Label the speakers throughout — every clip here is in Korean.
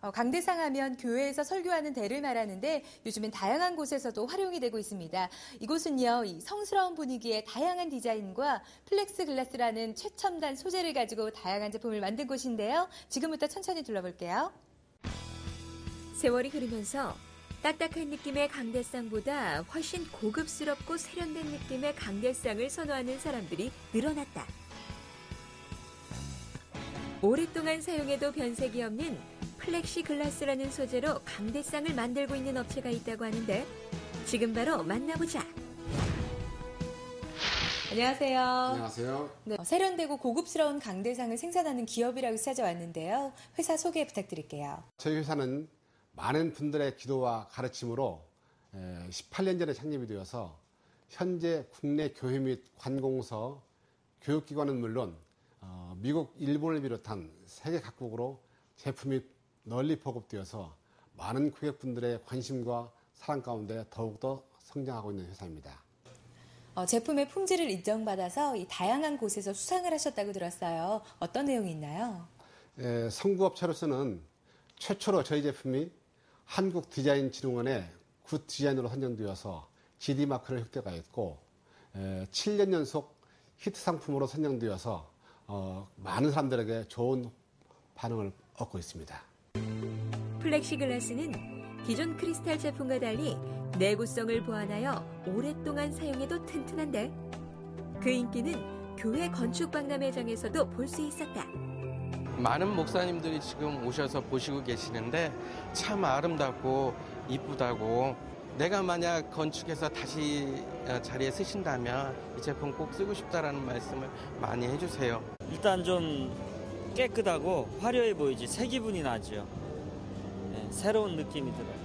Speaker 1: 강대상 하면 교회에서 설교하는 대를 말하는데 요즘엔 다양한 곳에서도 활용이 되고 있습니다. 이곳은요, 이 성스러운 분위기의 다양한 디자인과 플렉스글라스라는 최첨단 소재를 가지고 다양한 제품을 만든 곳인데요. 지금부터 천천히 둘러볼게요.
Speaker 2: 세월이 흐르면서 딱딱한 느낌의 강대상보다 훨씬 고급스럽고 세련된 느낌의 강대상을 선호하는 사람들이 늘어났다. 오랫동안 사용해도 변색이 없는 플렉시글라스라는 소재로 강대상을 만들고 있는 업체가 있다고 하는데 지금 바로 만나보자.
Speaker 1: 안녕하세요.
Speaker 3: 안녕하세요.
Speaker 1: 네, 세련되고 고급스러운 강대상을 생산하는 기업이라고 찾아왔는데요. 회사 소개 부탁드릴게요.
Speaker 3: 저희 회사는 많은 분들의 기도와 가르침으로 18년 전에 창립이 되어서 현재 국내 교회 및 관공서, 교육기관은 물론 미국, 일본을 비롯한 세계 각국으로 제품이 널리 보급되어서 많은 고객분들의 관심과 사랑 가운데 더욱더 성장하고 있는 회사입니다.
Speaker 1: 제품의 품질을 인정받아서 이 다양한 곳에서 수상을 하셨다고 들었어요. 어떤 내용이 있나요?
Speaker 3: 선구업체로서는 최초로 저희 제품이 한국디자인진흥원의 굿 디자인으로 선정되어서 GD마크를 획득하였고 7년 연속 히트 상품으로 선정되어서 많은 사람들에게 좋은 반응을 얻고 있습니다.
Speaker 2: 플렉시글라스는 기존 크리스탈 제품과 달리 내구성을 보완하여 오랫동안 사용해도 튼튼한데 그 인기는 교회 건축박람회장에서도 볼 수 있었다.
Speaker 4: 많은 목사님들이 지금 오셔서 보시고 계시는데 참 아름답고 이쁘다고 내가 만약 건축해서 다시 자리에 쓰신다면 이 제품 꼭 쓰고 싶다라는 말씀을 많이 해주세요.
Speaker 5: 일단 좀 깨끗하고 화려해 보이지 새 기분이 나죠. 네, 새로운 느낌이 들어요.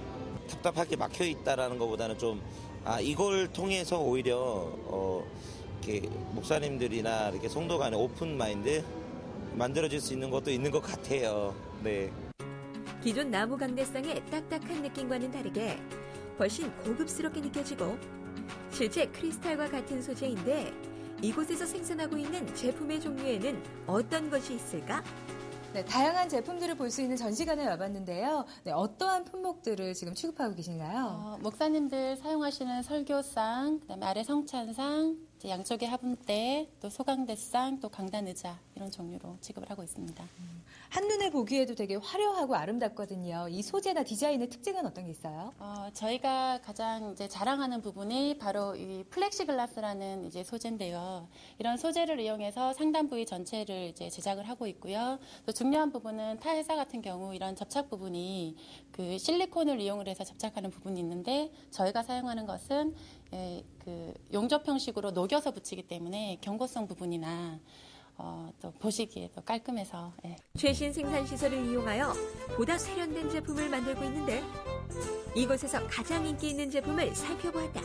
Speaker 6: 답답하게 막혀 있다라는 것보다는 좀 이걸 통해서 오히려 이렇게 목사님들이나 이렇게 성도 간의 오픈 마인드 만들어질 수 있는 것도 있는 것 같아요. 네.
Speaker 2: 기존 나무 강대상의 딱딱한 느낌과는 다르게 훨씬 고급스럽게 느껴지고 실제 크리스탈과 같은 소재인데 이곳에서 생산하고 있는 제품의 종류에는 어떤 것이 있을까?
Speaker 1: 네, 다양한 제품들을 볼 수 있는 전시관에 와봤는데요. 네, 어떠한 품목들을 지금 취급하고 계신가요?
Speaker 7: 목사님들 사용하시는 설교상, 그다음에 아래 성찬상, 이제 양쪽에 화분대, 또 소강대상, 또 강단의자 이런 종류로 취급을 하고 있습니다.
Speaker 1: 한눈에 보기에도 되게 화려하고 아름답거든요. 이 소재나 디자인의 특징은 어떤 게 있어요?
Speaker 7: 저희가 가장 이제 자랑하는 부분이 바로 이 플렉시글라스라는 이제 소재인데요. 이런 소재를 이용해서 상단 부위 전체를 이제 제작을 하고 있고요. 또 중요한 부분은 타 회사 같은 경우 이런 접착 부분이 그 실리콘을 이용을 해서 접착하는 부분이 있는데 저희가 사용하는 것은 그 용접 형식으로 녹여서 붙이기 때문에 경고성 부분이나 또 보시기에 도 깔끔해서.
Speaker 2: 최신 생산 시설을 이용하여 보다 세련된 제품을 만들고 있는데 이곳에서 가장 인기 있는 제품을 살펴보았다.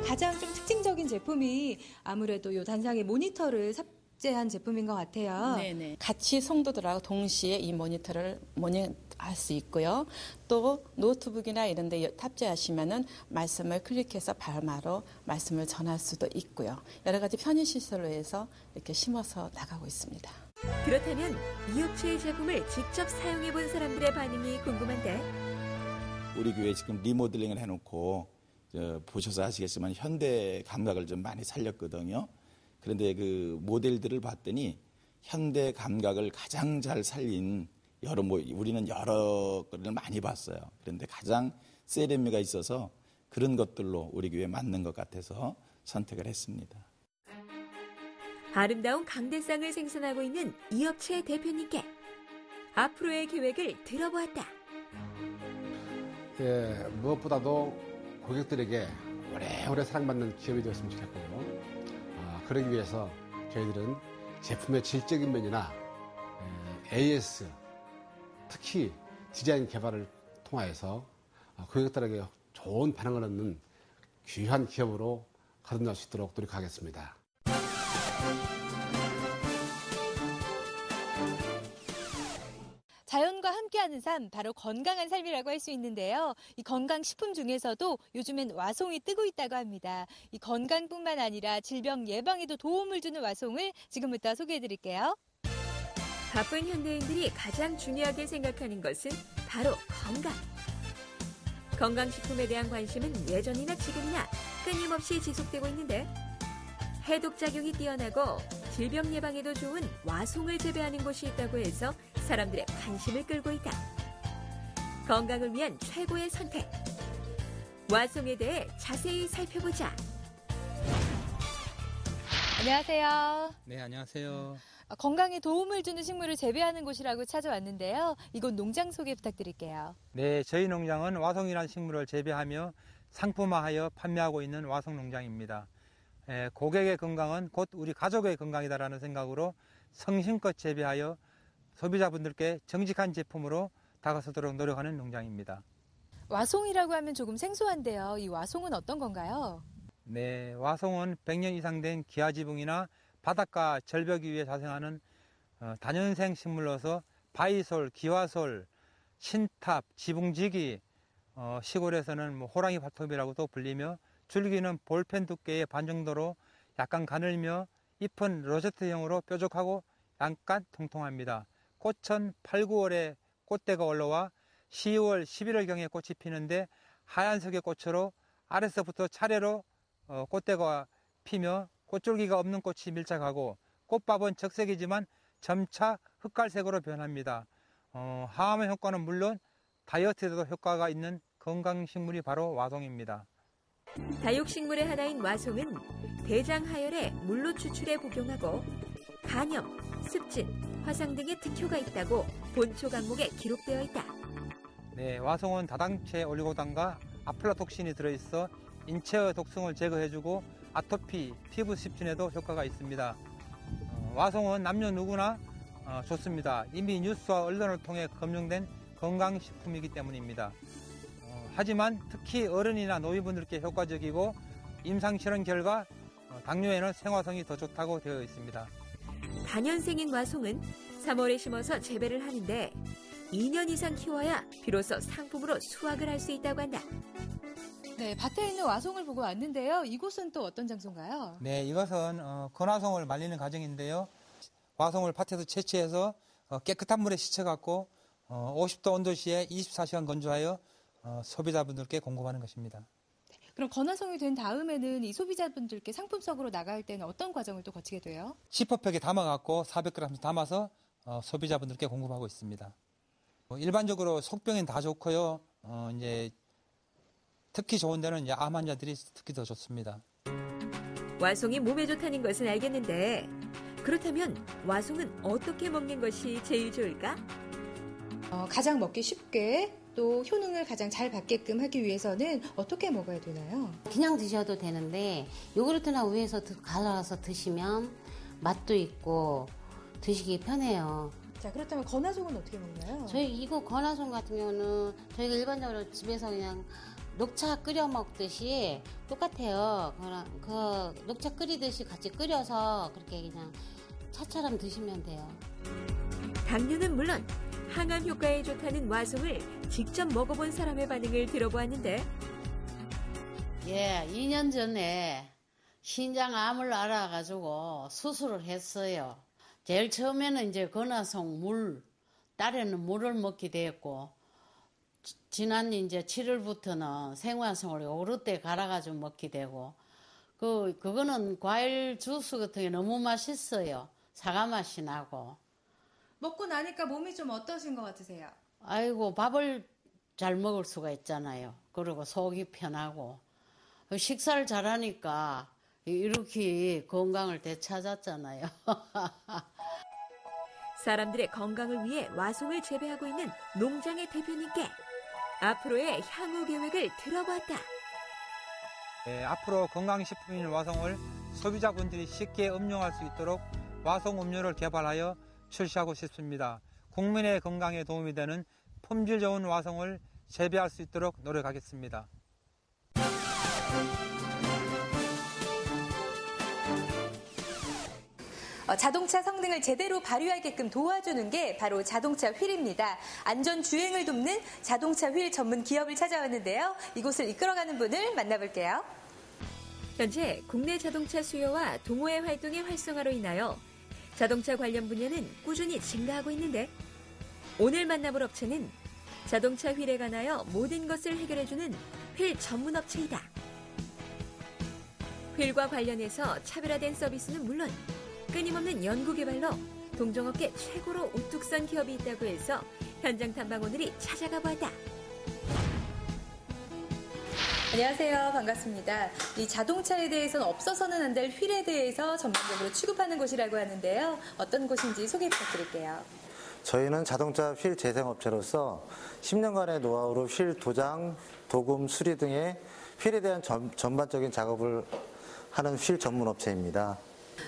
Speaker 1: 가장 좀 특징적인 제품이 아무래도 이 단상의 모니터를 탑재한 제품인 것 같아요.
Speaker 8: 네네. 같이 성도들하고 동시에 이 모니터를 모니터할 수 있고요. 또 노트북이나 이런 데 탑재하시면은 말씀을 클릭해서 바로 말씀을 전할 수도 있고요. 여러 가지 편의 시설로 해서 이렇게 심어서 나가고 있습니다.
Speaker 2: 그렇다면 이 업체의 제품을 직접 사용해 본 사람들의 반응이 궁금한데
Speaker 9: 우리 교회 지금 리모델링을 해놓고 보셔서 아시겠지만 현대 감각을 좀 많이 살렸거든요. 그런데 그 모델들을 봤더니 현대 감각을 가장 잘 살린 우리는 여러 거를 많이 봤어요. 그런데 가장 세련미가 있어서 그런 것들로 우리 교회에 맞는 것 같아서 선택을 했습니다.
Speaker 2: 아름다운 강대상을 생산하고 있는 이 업체의 대표님께 앞으로의 계획을 들어보았다.
Speaker 3: 무엇보다도 고객들에게 오래오래 사랑받는 기업이 되었으면 좋겠고요. 그러기 위해서 저희들은 제품의 질적인 면이나 AS, 특히 디자인 개발을 통하여서 고객들에게 좋은 반응을 얻는 귀한 기업으로 거듭날 수 있도록 노력하겠습니다.
Speaker 1: 자연과 함께하는 삶, 바로 건강한 삶이라고 할 수 있는데요. 이 건강식품 중에서도 요즘엔 와송이 뜨고 있다고 합니다. 이 건강뿐만 아니라 질병 예방에도 도움을 주는 와송을 지금부터 소개해드릴게요.
Speaker 2: 바쁜 현대인들이 가장 중요하게 생각하는 것은 바로 건강. 건강식품에 대한 관심은 예전이나 지금이나 끊임없이 지속되고 있는데 해독작용이 뛰어나고 질병 예방에도 좋은 와송을 재배하는 곳이 있다고 해서 사람들의 관심을 끌고 있다. 건강을 위한 최고의 선택. 와송에 대해 자세히 살펴보자.
Speaker 1: 안녕하세요.
Speaker 10: 네, 안녕하세요.
Speaker 1: 건강에 도움을 주는 식물을 재배하는 곳이라고 찾아왔는데요. 이곳 농장 소개 부탁드릴게요.
Speaker 10: 네, 저희 농장은 와송이라는 식물을 재배하며 상품화하여 판매하고 있는 와송 농장입니다. 고객의 건강은 곧 우리 가족의 건강이다라는 생각으로 성심껏 재배하여 소비자분들께 정직한 제품으로 다가서도록 노력하는 농장입니다.
Speaker 1: 와송이라고 하면 조금 생소한데요. 이 와송은 어떤 건가요?
Speaker 10: 네, 와송은 100년 이상 된 기아지붕이나 바닷가 절벽 위에 자생하는 다년생 식물로서 바이솔, 기와솔, 신탑, 지붕지기, 시골에서는 호랑이 발톱이라고도 불리며 줄기는 볼펜 두께의 반 정도로 약간 가늘며 잎은 로제트형으로 뾰족하고 약간 통통합니다. 꽃은 8, 9월에 꽃대가 올라와 10월, 11월경에 꽃이 피는데 하얀색의 꽃으로 아래서부터 차례로 꽃대가 피며 꽃줄기가 없는 꽃이 밀착하고 꽃밥은 적색이지만 점차 흑갈색으로 변합니다. 항암 효과는 물론 다이어트에도 효과가 있는 건강식물이 바로 와송입니다.
Speaker 2: 다육식물의 하나인 와송은 대장 하열에 물로 추출해 복용하고 간염, 습진, 화상 등의 특효가 있다고 본초 강목에 기록되어 있다.
Speaker 10: 네, 와송은 다당체 올리고당과 아플라톡신이 들어있어 인체의 독성을 제거해주고 아토피, 피부 습진에도 효과가 있습니다. 와송은 남녀 누구나 좋습니다. 이미 뉴스와 언론을 통해 검증된 건강식품이기 때문입니다. 하지만 특히 어른이나 노인분들께 효과적이고 임상실험 결과 당뇨에는 생화성이 더 좋다고 되어 있습니다.
Speaker 2: 다년생인 와송은 3월에 심어서 재배를 하는데 2년 이상 키워야 비로소 상품으로 수확을 할 수 있다고 한다.
Speaker 1: 네, 밭에 있는 와송을 보고 왔는데요. 이곳은 또 어떤 장소인가요?
Speaker 10: 네, 이것은 건화송을 말리는 과정인데요. 와송을 밭에서 채취해서 깨끗한 물에 씻어갖고 50도 온도시에 24시간 건조하여 소비자분들께 공급하는 것입니다.
Speaker 1: 그럼 건화송이 된 다음에는 이 소비자분들께 상품성으로 나갈 때는 어떤 과정을 또 거치게 돼요?
Speaker 10: 지퍼팩에 담아갖고 400g 담아서 소비자분들께 공급하고 있습니다. 일반적으로 속병엔 다 좋고요. 이제 특히 좋은 데는 이제 암 환자들이 특히 더 좋습니다.
Speaker 2: 와송이 몸에 좋다는 것은 알겠는데 그렇다면 와송은 어떻게 먹는 것이 제일 좋을까?
Speaker 1: 가장 먹기 쉽게 또 효능을 가장 잘 받게끔 하기 위해서는 어떻게 먹어야 되나요?
Speaker 11: 그냥 드셔도 되는데 요구르트나 우유에서 갈아서 드시면 맛도 있고 드시기 편해요.
Speaker 1: 자, 그렇다면 건화송은 어떻게 먹나요?
Speaker 11: 저희 이거 건화송 같은 경우는 저희가 일반적으로 집에서 그냥 녹차 끓여 먹듯이 똑같아요. 그 녹차 끓이듯이 같이 끓여서 그렇게 그냥 차처럼 드시면 돼요.
Speaker 2: 당뇨는 물론 항암 효과에 좋다는 와송을 직접 먹어본 사람의 반응을 들어보았는데
Speaker 12: 예, 2년 전에 신장암을 알아가지고 수술을 했어요. 제일 처음에는 이제 건화송 물, 딸에는 물을 먹게 됐고 지난 이제 7월부터는 생화송을 요구르트에 갈아가지고 먹게 되고 그거는 과일 주스 같은 게 너무 맛있어요. 사과 맛이 나고.
Speaker 1: 먹고 나니까 몸이 좀 어떠신 것 같으세요?
Speaker 12: 아이고, 밥을 잘 먹을 수가 있잖아요. 그리고 속이 편하고. 식사를 잘하니까 이렇게 건강을 되찾았잖아요.
Speaker 2: 사람들의 건강을 위해 와송을 재배하고 있는 농장의 대표님께 앞으로의 향후 계획을 들어봤다.
Speaker 10: 네, 앞으로 건강식품인 와송을 소비자분들이 쉽게 음용할 수 있도록 와송 음료를 개발하여 출시하고 싶습니다. 국민의 건강에 도움이 되는 품질 좋은 와송을 재배할 수 있도록 노력하겠습니다.
Speaker 1: 자동차 성능을 제대로 발휘하게끔 도와주는 게 바로 자동차 휠입니다. 안전 주행을 돕는 자동차 휠 전문 기업을 찾아왔는데요. 이곳을 이끌어가는 분을 만나볼게요.
Speaker 2: 현재 국내 자동차 수요와 동호회 활동의 활성화로 인하여 자동차 관련 분야는 꾸준히 증가하고 있는데 오늘 만나볼 업체는 자동차 휠에 관하여 모든 것을 해결해주는 휠 전문 업체이다. 휠과 관련해서 차별화된 서비스는 물론 끊임없는 연구개발로 동종업계 최고로 우뚝 선 기업이 있다고 해서 현장 탐방 오늘이 찾아가 보았다.
Speaker 1: 안녕하세요. 반갑습니다. 이 자동차에 대해서는 없어서는 안 될 휠에 대해서 전문적으로 취급하는 곳이라고 하는데요. 어떤 곳인지 소개 부탁드릴게요.
Speaker 13: 저희는 자동차 휠 재생업체로서 10년간의 노하우로 휠 도장, 도금, 수리 등의 휠에 대한 전반적인 작업을 하는 휠 전문 업체입니다.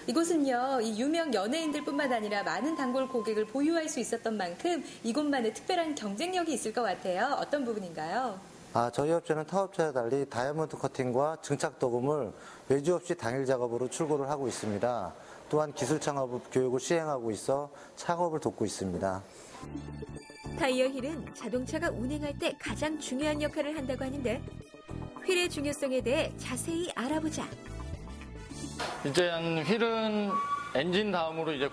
Speaker 1: 이곳은요, 이 유명 연예인들뿐만 아니라 많은 단골 고객을 보유할 수 있었던 만큼 이곳만의 특별한 경쟁력이 있을 것 같아요. 어떤 부분인가요?
Speaker 13: 저희 업체는 타 업체와 달리 다이아몬드 커팅과 증착 도금을 외주 없이 당일 작업으로 출고를 하고 있습니다. 또한 기술 창업 교육을 시행하고 있어 창업을 돕고 있습니다.
Speaker 2: 타이어 휠은 자동차가 운행할 때 가장 중요한 역할을 한다고 하는데 휠의 중요성에 대해 자세히 알아보자.
Speaker 14: 이제 휠은 엔진 다음으로 이제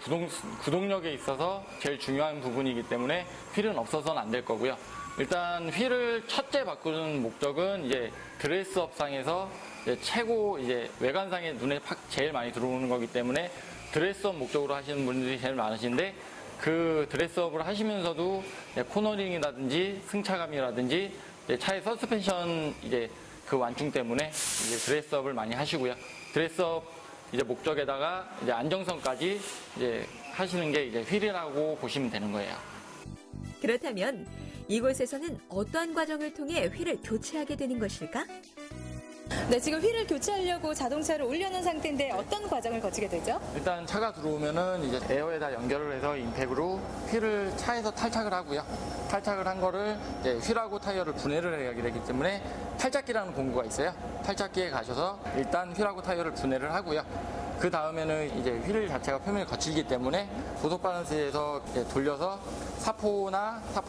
Speaker 14: 구동력에 있어서 제일 중요한 부분이기 때문에 휠은 없어서는 안 될 거고요. 일단 휠을 첫째 바꾸는 목적은 이제 드레스업상에서 이제 최고 이제 외관상에 눈에 제일 많이 들어오는 거기 때문에 드레스업 목적으로 하시는 분들이 제일 많으신데 그 드레스업을 하시면서도 코너링이라든지 승차감이라든지 이제 차의 서스펜션 이제 그 완충 때문에 이제 드레스업을 많이 하시고요. 드레스업 이제 목적에다가 이제 안정성까지 이제 하시는 게 이제 휠이라고 보시면 되는 거예요.
Speaker 2: 그렇다면 이곳에서는 어떠한 과정을 통해 휠을 교체하게 되는 것일까?
Speaker 1: 네, 지금 휠을 교체하려고 자동차를 올려놓은 상태인데 어떤 과정을 거치게 되죠?
Speaker 14: 일단 차가 들어오면은 이제 에어에다 연결을 해서 임팩으로 휠을 차에서 탈착을 하고요. 탈착을 한 거를 이제 휠하고 타이어를 분해를 해야 되기 때문에 탈착기라는 공구가 있어요. 탈착기에 가셔서 일단 휠하고 타이어를 분해를 하고요. 그 다음에는 이제 휠 자체가 표면이 거칠기 때문에 고속 바lan스에서 돌려서 사포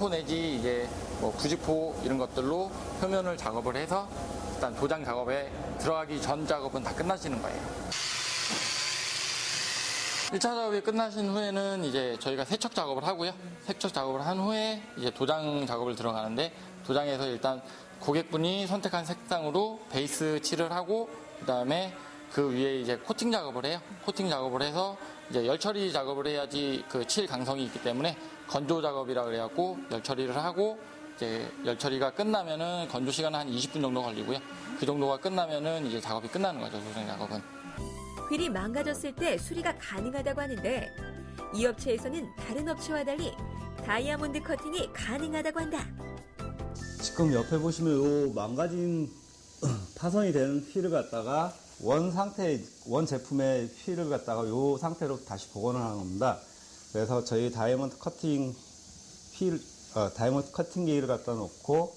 Speaker 14: 내지 이제 뭐 부직포 이런 것들로 표면을 작업을 해서 일단 도장 작업에 들어가기 전 작업은 다 끝나시는 거예요. 1차 작업이 끝나신 후에는 이제 저희가 세척 작업을 하고요. 세척 작업을 한 후에 이제 도장 작업을 들어가는데 도장에서 일단 고객분이 선택한 색상으로 베이스 칠을 하고 그다음에 그 위에 이제 코팅 작업을 해요. 코팅 작업을 해서 이제 열 처리 작업을 해야지 그 칠 강성이 있기 때문에 건조 작업이라 그래갖고 열 처리를 하고 이제 열 처리가 끝나면은 건조 시간은 한 20분 정도 걸리고요. 그 정도가 끝나면은 이제 작업이 끝나는 거죠. 도장 작업은.
Speaker 2: 휠이 망가졌을 때 수리가 가능하다고 하는데 이 업체에서는 다른 업체와 달리 다이아몬드 커팅이 가능하다고 한다.
Speaker 15: 지금 옆에 보시면 요 망가진 파손이 된 휠을 갖다가 원 제품의 휠을 갖다가 요 상태로 다시 복원을 하는 겁니다. 그래서 저희 다이아몬드 커팅 다이아몬드 커팅기를 갖다 놓고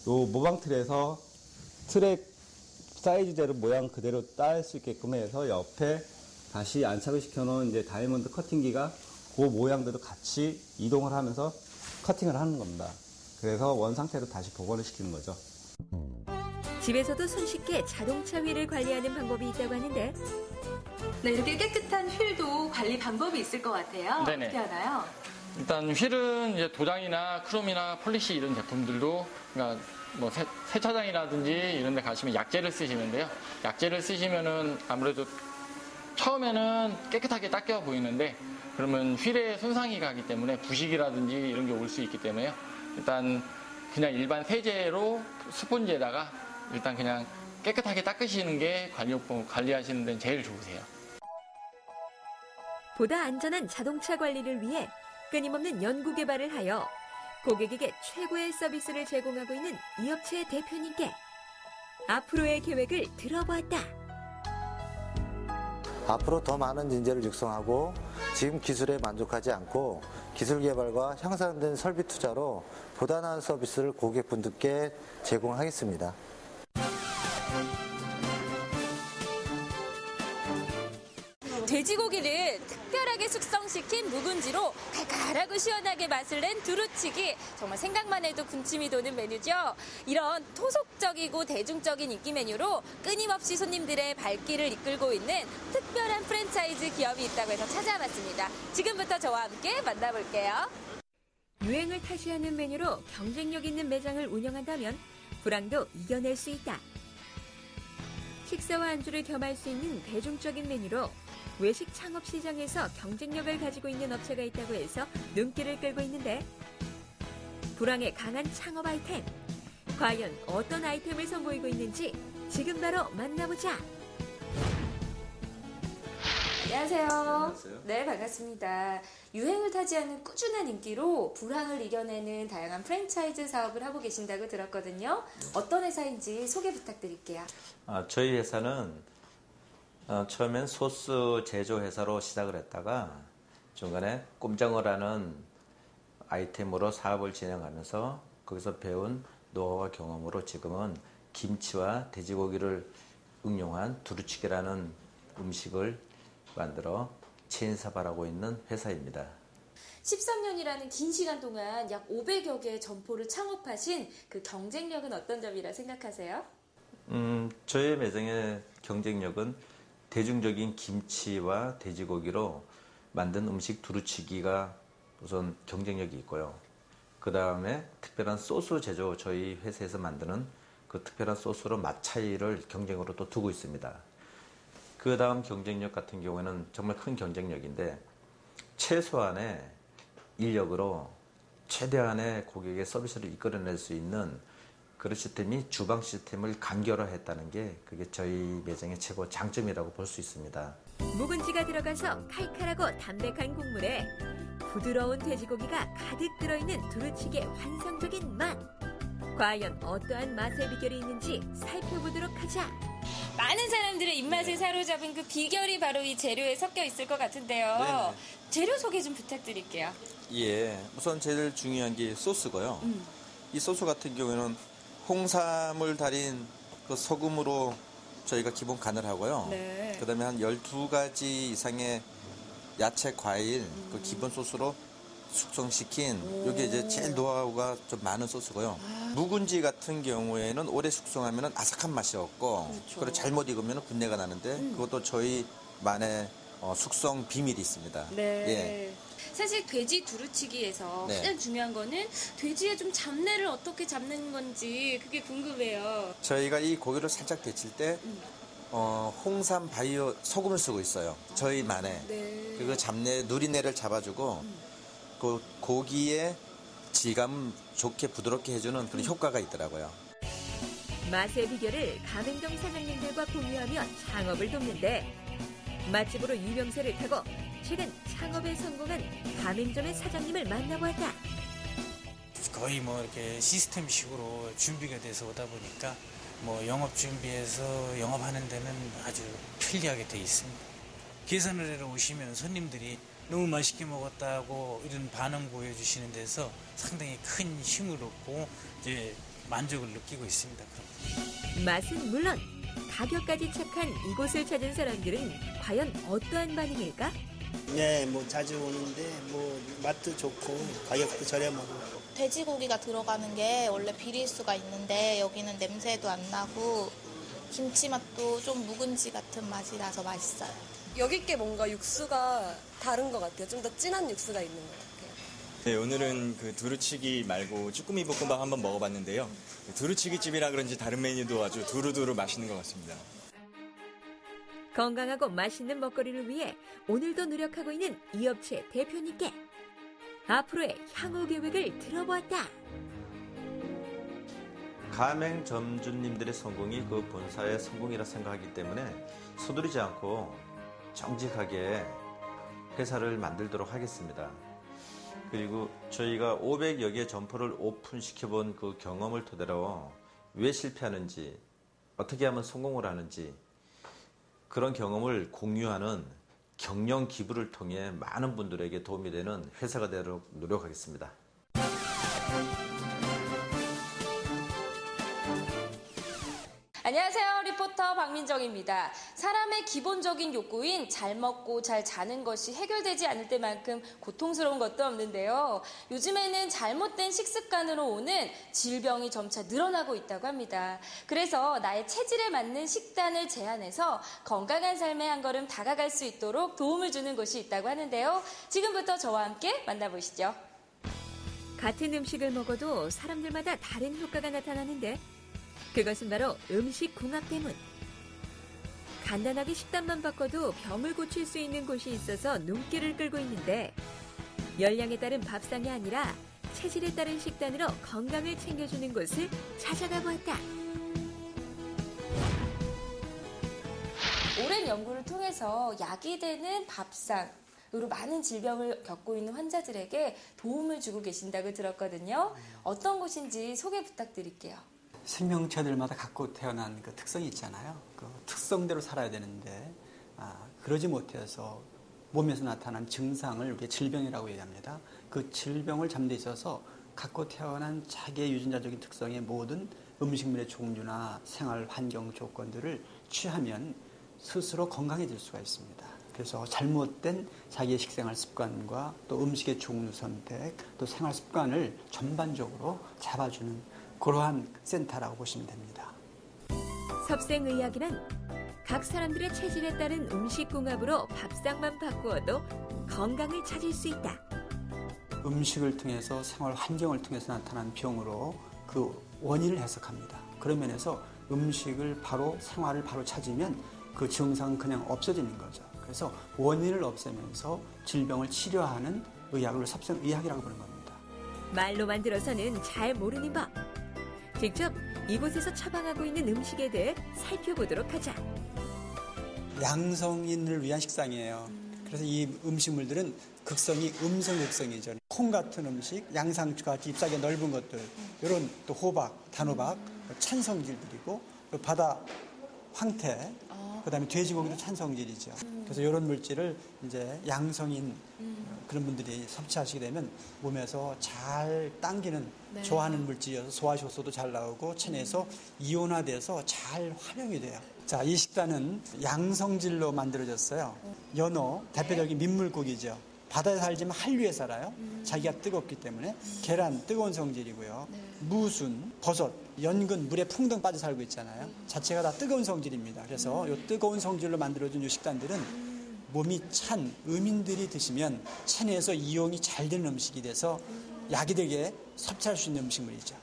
Speaker 15: 요 모방 틀에서 트랙 사이즈대로 모양 그대로 딸 수 있게끔 해서 옆에 다시 안착을 시켜놓은 이제 다이아몬드 커팅기가 그 모양대로 같이 이동을 하면서 커팅을 하는 겁니다. 그래서 원 상태로 다시 복원을 시키는 거죠.
Speaker 2: 집에서도 손쉽게 자동차 휠을 관리하는 방법이 있다고 하는데
Speaker 1: 네, 이렇게 깨끗한 휠도 관리 방법이 있을 것 같아요.
Speaker 14: 네네.
Speaker 1: 어떻게 하나요?
Speaker 14: 일단 휠은 이제 도장이나 크롬이나 폴리시 이런 제품들도 그러니까 뭐 세차장이라든지 이런 데 가시면 약재를 쓰시는데요. 약재를 쓰시면은 아무래도 처음에는 깨끗하게 닦여 보이는데 그러면 휠에 손상이 가기 때문에 부식이라든지 이런 게 올 수 있기 때문에요. 일단 그냥 일반 세제로 스펀지에다가 일단 그냥 깨끗하게 닦으시는 게 관리하시는 데는 제일 좋으세요.
Speaker 2: 보다 안전한 자동차 관리를 위해 끊임없는 연구 개발을 하여 고객에게 최고의 서비스를 제공하고 있는 이 업체의 대표님께 앞으로의 계획을 들어보았다.
Speaker 13: 앞으로 더 많은 인재를 육성하고 지금 기술에 만족하지 않고 기술 개발과 향상된 설비 투자로 보다 나은 서비스를 고객분들께 제공하겠습니다.
Speaker 1: 돼지고기를 특별하게
Speaker 16: 철저하게 숙성시킨 묵은지로 칼칼하고 시원하게 맛을 낸 두루치기. 정말 생각만 해도 군침이 도는 메뉴죠. 이런 토속적이고 대중적인 인기 메뉴로 끊임없이 손님들의 발길을 이끌고 있는 특별한 프랜차이즈 기업이 있다고 해서 찾아봤습니다. 지금부터 저와 함께 만나볼게요.
Speaker 2: 유행을 타시하는 메뉴로 경쟁력 있는 매장을 운영한다면 불황도 이겨낼 수 있다. 식사와 안주를 겸할 수 있는 대중적인 메뉴로 외식 창업 시장에서 경쟁력을 가지고 있는 업체가 있다고 해서 눈길을 끌고 있는데 불황에 강한 창업 아이템. 과연 어떤 아이템을 선보이고 있는지 지금 바로 만나보자.
Speaker 16: 안녕하세요.
Speaker 17: 안녕하세요.
Speaker 16: 네, 반갑습니다. 유행을 타지 않는 꾸준한 인기로 불황을 이겨내는 다양한 프랜차이즈 사업을 하고 계신다고 들었거든요. 어떤 회사인지 소개 부탁드릴게요.
Speaker 17: 저희 회사는 처음엔 소스 제조 회사로 시작을 했다가 중간에 꼼장어라는 아이템으로 사업을 진행하면서 거기서 배운 노하우와 경험으로 지금은 김치와 돼지고기를 응용한 두루치기라는 음식을 만들어 체인 사업을 하고 있는 회사입니다.
Speaker 16: 13년이라는 긴 시간 동안 약 500여 개의 점포를 창업하신 그 경쟁력은 어떤 점이라 생각하세요?
Speaker 17: 저희 매장의 경쟁력은 대중적인 김치와 돼지고기로 만든 음식 두루치기가 우선 경쟁력이 있고요. 그 다음에 특별한 소스 제조, 저희 회사에서 만드는 그 특별한 소스로 맛 차이를 경쟁으로 또 두고 있습니다. 그 다음 경쟁력 같은 경우에는 정말 큰 경쟁력인데 최소한의 인력으로 최대한의 고객의 서비스를 이끌어낼 수 있는 그런 시스템이 주방 시스템을 간결화했다는 게 그게 저희 매장의 최고 장점이라고 볼 수 있습니다.
Speaker 2: 묵은지가 들어가서 칼칼하고 담백한 국물에 부드러운 돼지고기가 가득 들어있는 두루치기의 환상적인 맛. 과연 어떠한 맛의 비결이 있는지 살펴보도록 하자.
Speaker 16: 많은 사람들의 입맛을 사로잡은 그 비결이 바로 이 재료에 섞여 있을 것 같은데요.
Speaker 18: 네네.
Speaker 16: 재료 소개 좀 부탁드릴게요.
Speaker 18: 예, 우선 제일 중요한 게 소스고요. 이 소스 같은 경우에는 홍삼을 달인 그 소금으로 저희가 기본 간을 하고요.
Speaker 16: 네.
Speaker 18: 그다음에 한 12가지 이상의 야채, 과일 그 기본 소스로 숙성시킨 이게 이제 제일 노하우가 좀 많은 소스고요. 묵은지 같은 경우에는 오래 숙성하면 아삭한 맛이 없고
Speaker 16: 그렇죠.
Speaker 18: 그리고 잘못 익으면 군내가 나는데 그것도 저희만의 숙성 비밀이 있습니다.
Speaker 16: 네.
Speaker 18: 예.
Speaker 16: 사실 돼지 두루치기에서
Speaker 18: 네.
Speaker 16: 가장 중요한 거는 돼지의 좀 잡내를 어떻게 잡는 건지 그게 궁금해요.
Speaker 18: 저희가 이 고기를 살짝 데칠 때 홍삼 바이오 소금을 쓰고 있어요. 저희만의.
Speaker 16: 네.
Speaker 18: 그 잡내 누리내를 잡아주고 그 고기의 질감 좋게 부드럽게 해주는 그런 효과가 있더라고요.
Speaker 2: 맛의 비결을 가맹점 사장님들과 공유하며 창업을 돕는데 맛집으로 유명세를 타고 최근 창업에 성공한 가맹점의 사장님을 만나보았다.
Speaker 19: 거의 뭐 이렇게 시스템식으로 준비가 돼서 오다 보니까 뭐 영업 준비해서 영업하는 데는 아주 편리하게 돼 있습니다. 계산을 하러 오시면 손님들이 너무 맛있게 먹었다고 이런 반응 보여주시는 데서 상당히 큰 힘을 얻고 이제 만족을 느끼고 있습니다.
Speaker 2: 맛은 물론 가격까지 착한 이곳을 찾은 사람들은 과연 어떠한 반응일까?
Speaker 20: 네, 뭐 자주 오는데 뭐 맛도 좋고 가격도 저렴하고.
Speaker 21: 돼지고기가 들어가는 게 원래 비릴수가 있는데 여기는 냄새도 안 나고 김치 맛도 좀 묵은지 같은 맛이 나서 맛있어요.
Speaker 22: 여기 게 뭔가 육수가 다른 것 같아요. 좀 더 진한 육수가 있는 것 같아요.
Speaker 23: 네, 오늘은 그 두루치기 말고 쭈꾸미 볶음밥 한번 먹어봤는데요. 두루치기 집이라 그런지 다른 메뉴도 아주 두루두루 맛있는 것 같습니다.
Speaker 2: 건강하고 맛있는 먹거리를 위해 오늘도 노력하고 있는 이 업체 대표님께 앞으로의 향후 계획을 들어보았다.
Speaker 17: 가맹점주님들의 성공이 그 본사의 성공이라 생각하기 때문에 서두르지 않고 정직하게 회사를 만들도록 하겠습니다. 그리고 저희가 500여 개 점포를 오픈시켜본 그 경험을 토대로 왜 실패하는지, 어떻게 하면 성공을 하는지 그런 경험을 공유하는 경영 기부를 통해 많은 분들에게 도움이 되는 회사가 되도록 노력하겠습니다.
Speaker 16: 안녕하세요. 리포터 박민정입니다. 사람의 기본적인 욕구인 잘 먹고 잘 자는 것이 해결되지 않을 때만큼 고통스러운 것도 없는데요. 요즘에는 잘못된 식습관으로 오는 질병이 점차 늘어나고 있다고 합니다. 그래서 나의 체질에 맞는 식단을 제한해서 건강한 삶에 한 걸음 다가갈 수 있도록 도움을 주는 곳이 있다고 하는데요. 지금부터 저와 함께 만나보시죠.
Speaker 2: 같은 음식을 먹어도 사람들마다 다른 효과가 나타나는데 그것은 바로 음식궁합 때문. 간단하게 식단만 바꿔도 병을 고칠 수 있는 곳이 있어서 눈길을 끌고 있는데 열량에 따른 밥상이 아니라 체질에 따른 식단으로 건강을 챙겨주는 곳을 찾아가 보았다.
Speaker 16: 오랜 연구를 통해서 약이 되는 밥상으로 많은 질병을 겪고 있는 환자들에게 도움을 주고 계신다고 들었거든요. 어떤 곳인지 소개 부탁드릴게요.
Speaker 4: 생명체들마다 갖고 태어난 그 특성이 있잖아요. 그 특성대로 살아야 되는데 그러지 못해서 몸에서 나타난 증상을 우리가 질병이라고 얘기합니다. 그 질병을 잠재 있어서 갖고 태어난 자기의 유전자적인 특성의 모든 음식물의 종류나 생활 환경 조건들을 취하면 스스로 건강해질 수가 있습니다. 그래서 잘못된 자기의 식생활 습관과 또 음식의 종류 선택, 또 생활 습관을 전반적으로 잡아주는 그러한 센터라고 보시면 됩니다.
Speaker 2: 섭생의학이란 각 사람들의 체질에 따른 음식궁합으로 밥상만 바꾸어도 건강을 찾을 수 있다.
Speaker 4: 음식을 통해서 생활 환경을 통해서 나타난 병으로 그 원인을 해석합니다. 그런 면에서 음식을 생활을 바로 찾으면 그 증상은 그냥 없어지는 거죠. 그래서 원인을 없애면서 질병을 치료하는 의학을 섭생의학이라고 부르는 겁니다.
Speaker 2: 말로만 들어서는 잘 모르는 법. 직접 이곳에서 처방하고 있는 음식에 대해 살펴보도록 하자.
Speaker 4: 양성인을 위한 식상이에요. 그래서 이 음식물들은 극성이 음성극성이죠. 콩 같은 음식, 양상추같이 잎사귀가 넓은 것들, 이런 또 호박, 단호박, 찬성질들이고 바다 황태, 그다음에 돼지고기도 찬성질이죠. 그래서 이런 물질을 이제 양성인 그런 분들이 섭취하시게 되면 몸에서 잘 당기는 좋아하는 물질이어서 소화효소도 잘 나오고 체내에서 이온화돼서 잘 활용이 돼요. 자, 이 식단은 양성질로 만들어졌어요. 연어, 대표적인 민물고기죠. 바다에 살지만 한류에 살아요. 자기가 뜨겁기 때문에. 계란, 뜨거운 성질이고요. 무순, 버섯, 연근, 물에 풍덩 빠져 살고 있잖아요. 자체가 다 뜨거운 성질입니다. 그래서 이 뜨거운 성질로 만들어진 이 식단들은 몸이 찬 의민들이 드시면 체내에서 이용이 잘 되는 음식이 돼서 약이 되게 섭취할 수 있는 음식물이죠.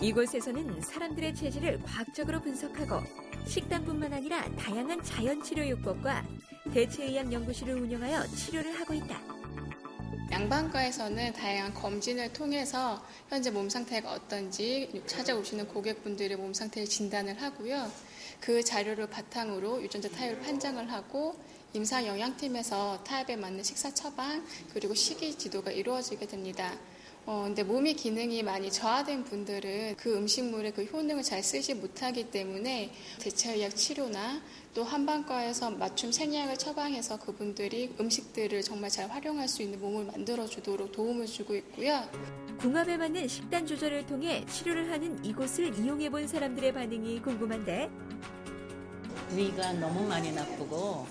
Speaker 2: 이곳에서는 사람들의 체질을 과학적으로 분석하고 식단뿐만 아니라 다양한 자연치료요법과 대체의학 연구실을 운영하여 치료를 하고 있다.
Speaker 5: 양반과에서는 다양한 검진을 통해서 현재 몸 상태가 어떤지 찾아오시는 고객분들의 몸 상태를 진단을 하고요. 그 자료를 바탕으로 유전자 타입을 판정을 하고 임상영양팀에서 타입에 맞는 식사 처방 그리고 식이 지도가 이루어지게 됩니다. 근데 몸의 기능이 많이 저하된 분들은 그 음식물의 그 효능을 잘 쓰지 못하기 때문에 대체의학 치료나 또 한방과에서 맞춤 생리학을 처방해서 그분들이 음식들을 정말 잘 활용할 수 있는 몸을 만들어주도록 도움을 주고 있고요.
Speaker 2: 궁합에 맞는 식단 조절을 통해 치료를 하는 이곳을 이용해본 사람들의 반응이 궁금한데
Speaker 6: 위가 너무 많이 나쁘고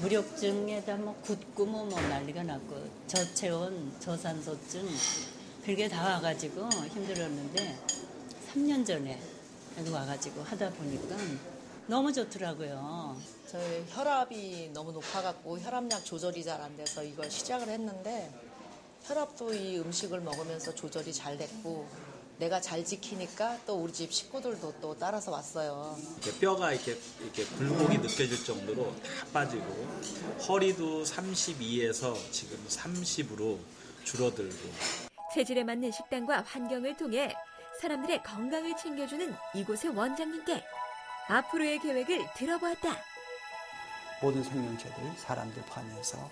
Speaker 6: 무력증에다 붓고 난리가 났고 저체온, 저산소증 그게 다 와가지고 힘들었는데 3년 전에 여기 와가지고 하다 보니까 너무 좋더라고요.
Speaker 24: 저희 혈압이 너무 높아갖고 혈압약 조절이 잘 안 돼서 이걸 시작을 했는데 혈압도 이 음식을 먹으면서 조절이 잘 됐고 내가 잘 지키니까 또 우리 집 식구들도 또 따라서 왔어요.
Speaker 25: 뼈가 이렇게 굴곡이 느껴질 정도로 다 빠지고 허리도 32에서 지금 30으로 줄어들고
Speaker 2: 체질에 맞는 식단과 환경을 통해 사람들의 건강을 챙겨주는 이곳의 원장님께 앞으로의 계획을 들어보았다.
Speaker 4: 모든 생명체들, 사람들 포함해서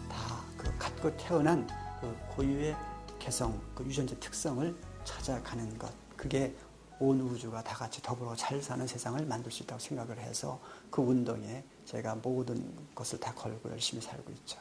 Speaker 4: 다 그 갖고 태어난 그 고유의 개성, 그 유전자 특성을 찾아가는 것. 그게 온 우주가 다 같이 더불어 잘 사는 세상을 만들 수 있다고 생각을 해서 그 운동에 제가 모든 것을 다 걸고 열심히 살고 있죠.